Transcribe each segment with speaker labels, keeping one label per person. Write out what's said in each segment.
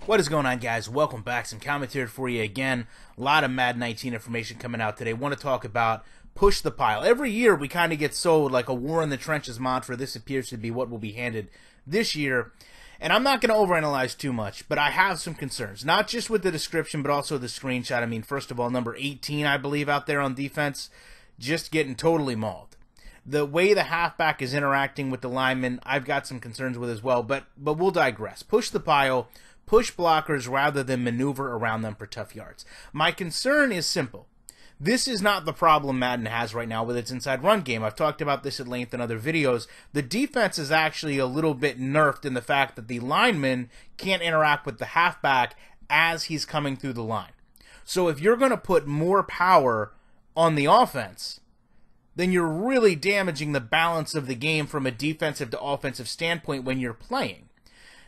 Speaker 1: What is going on, guys? Welcome back. Some commentary for you again. A lot of Madden 19 information coming out today. Want to talk about push the pile. Every year we kind of get sold like a war in the trenches mantra. This appears to be what will be handed this year. And I'm not going to overanalyze too much, but I have some concerns. Not just with the description, but also the screenshot. I mean, first of all, number 18, I believe, out there on defense, just getting totally mauled. The way the halfback is interacting with the lineman, I've got some concerns with as well, but we'll digress. Push the pile. Push blockers rather than maneuver around them for tough yards. My concern is simple. This is not the problem Madden has right now with its inside run game. I've talked about this at length in other videos. The defense is actually a little bit nerfed in the fact that the lineman can't interact with the halfback as he's coming through the line. So if you're going to put more power on the offense, then you're really damaging the balance of the game from a defensive to offensive standpoint when you're playing.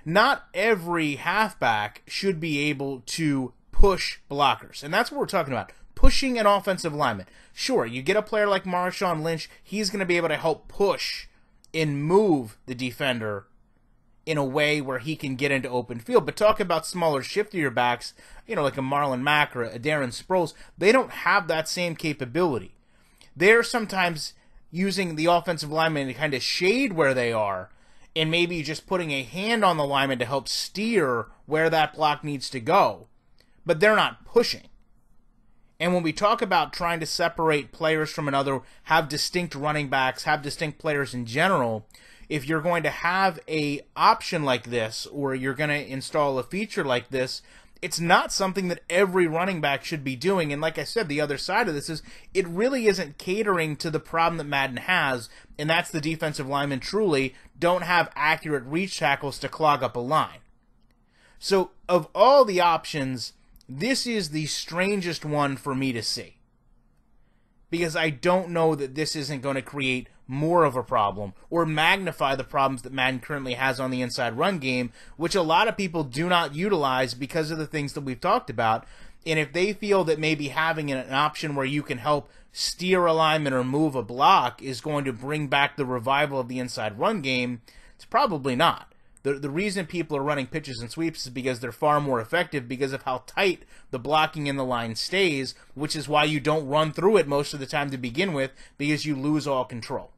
Speaker 1: Not every halfback should be able to push blockers. And that's what we're talking about. Pushing an offensive lineman. Sure, you get a player like Marshawn Lynch, he's going to be able to help push and move the defender in a way where he can get into open field. But talk about smaller, shiftier backs, like a Marlon Mack or a Darren Sproles, they don't have that same capability. They're sometimes using the offensive lineman to kind of shade where they are, and maybe just putting a hand on the lineman to help steer where that block needs to go. But they're not pushing. And when we talk about trying to separate players from another, have distinct running backs, have distinct players in general, if you're going to have a option like this, or you're going to install a feature like this, it's not something that every running back should be doing. And like I said, the other side of this is it really isn't catering to the problem that Madden has, and that's the defensive linemen truly don't have accurate reach tackles to clog up a line. So of all the options, this is the strangest one for me to see, because I don't know that this isn't going to create more of a problem or magnify the problems that Madden currently has on the inside run game, which a lot of people do not utilize because of the things that we've talked about. And if they feel that maybe having an option where you can help steer a lineman or move a block is going to bring back the revival of the inside run game, it's probably not. The reason people are running pitches and sweeps is because they're far more effective because of how tight the blocking in the line stays, which is why you don't run through it most of the time to begin with, because you lose all control.